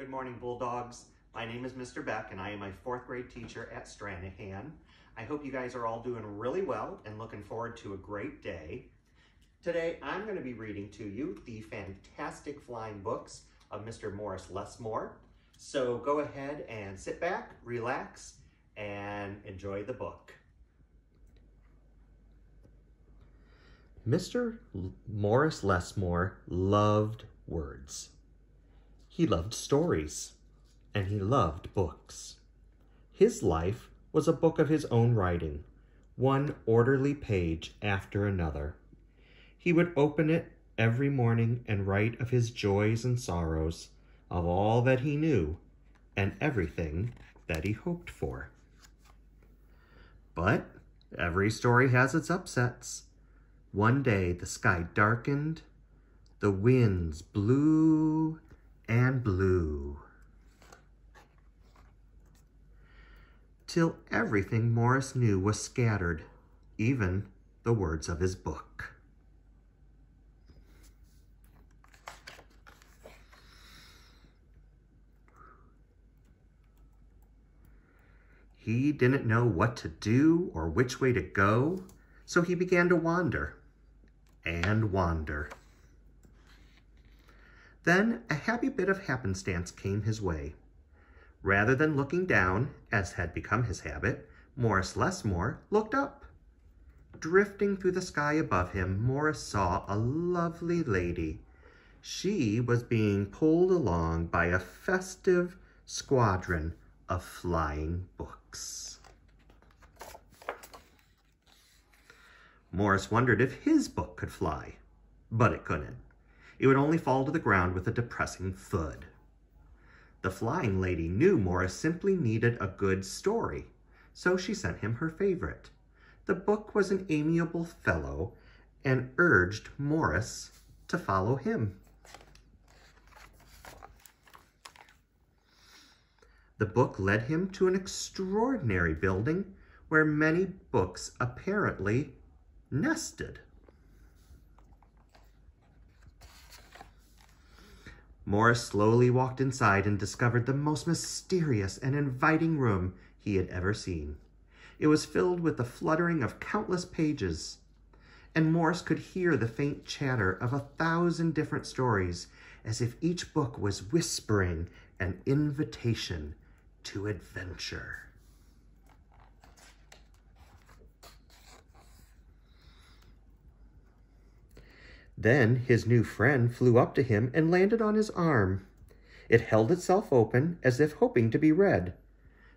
Good morning, Bulldogs. My name is Mr. Beck, and I am a fourth grade teacher at Stranahan. I hope you guys are all doing really well and looking forward to a great day. Today, I'm going to be reading to you the fantastic flying books of Mr. Morris Lessmore. So go ahead and sit back, relax, and enjoy the book. Mr. Morris Lessmore loved words. He loved stories, and he loved books. His life was a book of his own writing, one orderly page after another. He would open it every morning and write of his joys and sorrows, of all that he knew, and everything that he hoped for. But every story has its upsets. One day the sky darkened, the winds blew and blew, till everything Morris knew was scattered, even the words of his book. He didn't know what to do or which way to go, so he began to wander and wander. Then a happy bit of happenstance came his way. Rather than looking down, as had become his habit, Morris Lessmore looked up. Drifting through the sky above him, Morris saw a lovely lady. She was being pulled along by a festive squadron of flying books. Morris wondered if his book could fly, but it couldn't. It would only fall to the ground with a depressing thud. The flying lady knew Morris simply needed a good story, so she sent him her favorite. The book was an amiable fellow and urged Morris to follow him. The book led him to an extraordinary building where many books apparently nested. Morris slowly walked inside and discovered the most mysterious and inviting room he had ever seen. It was filled with the fluttering of countless pages, and Morris could hear the faint chatter of 1,000 different stories, as if each book was whispering an invitation to adventure. Then his new friend flew up to him and landed on his arm. It held itself open as if hoping to be read.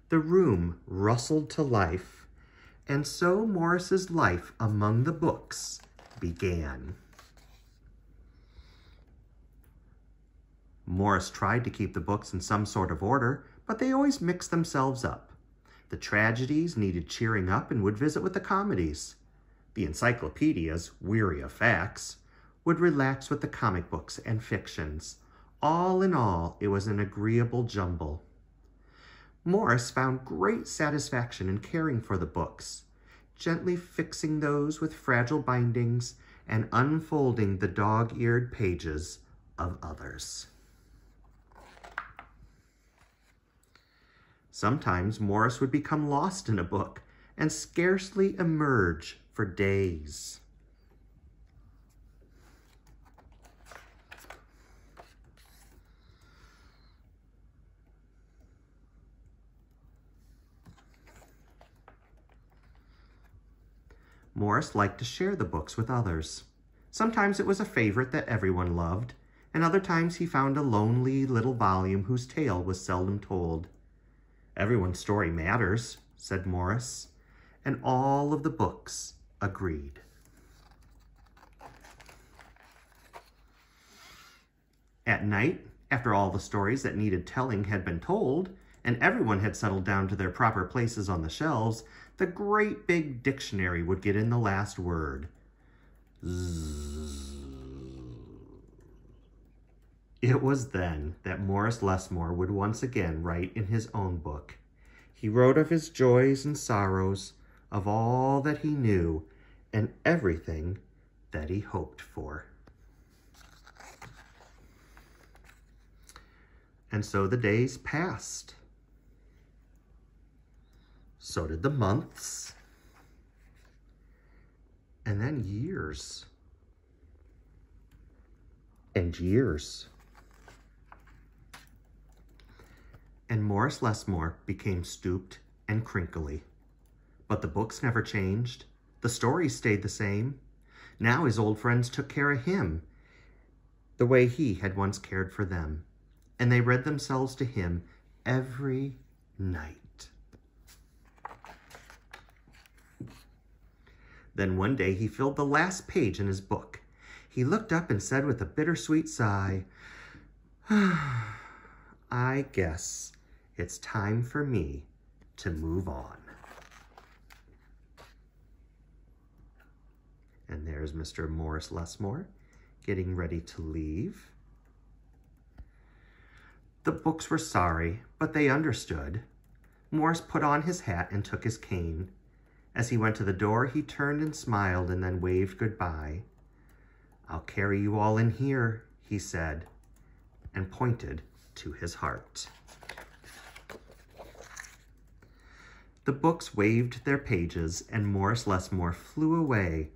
The room rustled to life, and so Morris's life among the books began. Morris tried to keep the books in some sort of order, but they always mixed themselves up. The tragedies needed cheering up and would visit with the comedies. The encyclopedias, weary of facts, would relax with the comic books and fictions. All in all, it was an agreeable jumble. Morris found great satisfaction in caring for the books, gently fixing those with fragile bindings and unfolding the dog-eared pages of others. Sometimes Morris would become lost in a book and scarcely emerge for days. Morris liked to share the books with others. Sometimes it was a favorite that everyone loved, and other times he found a lonely little volume whose tale was seldom told. Everyone's story matters, said Morris, and all of the books agreed. At night, after all the stories that needed telling had been told, and everyone had settled down to their proper places on the shelves, the great big dictionary would get in the last word. Zzz. It was then that Morris Lessmore would once again write in his own book. He wrote of his joys and sorrows, of all that he knew, and everything that he hoped for. And so the days passed. So did the months. And then years. And years. And Morris Lessmore became stooped and crinkly. But the books never changed. The stories stayed the same. Now his old friends took care of him the way he had once cared for them. And they read themselves to him every night. Then one day he filled the last page in his book. He looked up and said with a bittersweet sigh, I guess it's time for me to move on. And there's Mr. Morris Lessmore getting ready to leave. The books were sorry, but they understood. Morris put on his hat and took his cane. As he went to the door, he turned and smiled and then waved goodbye. I'll carry you all in here, he said, and pointed to his heart. The books waved their pages, and Morris Lessmore flew away.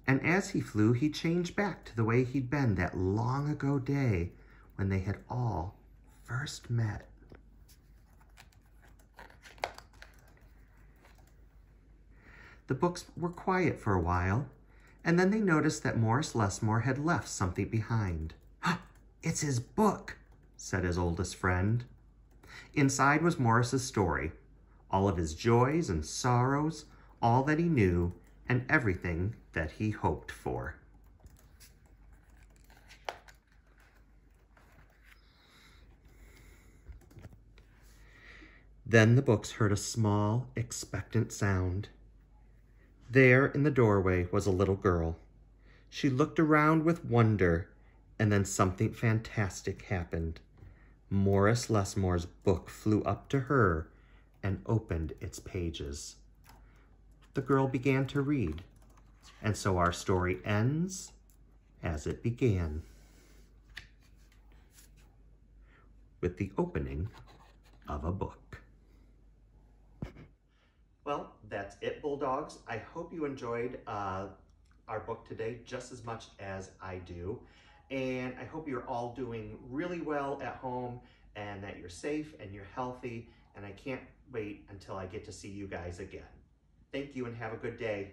And as he flew, he changed back to the way he'd been that long ago day when they had all first met. The books were quiet for a while, and then they noticed that Morris Lessmore had left something behind. It's his book, said his oldest friend. Inside was Morris's story, all of his joys and sorrows, all that he knew, and everything that he hoped for. Then the books heard a small, expectant sound. There in the doorway was a little girl. She looked around with wonder, and then something fantastic happened. Morris Lessmore's book flew up to her and opened its pages. The girl began to read, and so our story ends as it began, with the opening of a book. Well, that's it, Bulldogs. I hope you enjoyed our book today just as much as I do. And I hope you're all doing really well at home and that you're safe and you're healthy. And I can't wait until I get to see you guys again. Thank you and have a good day.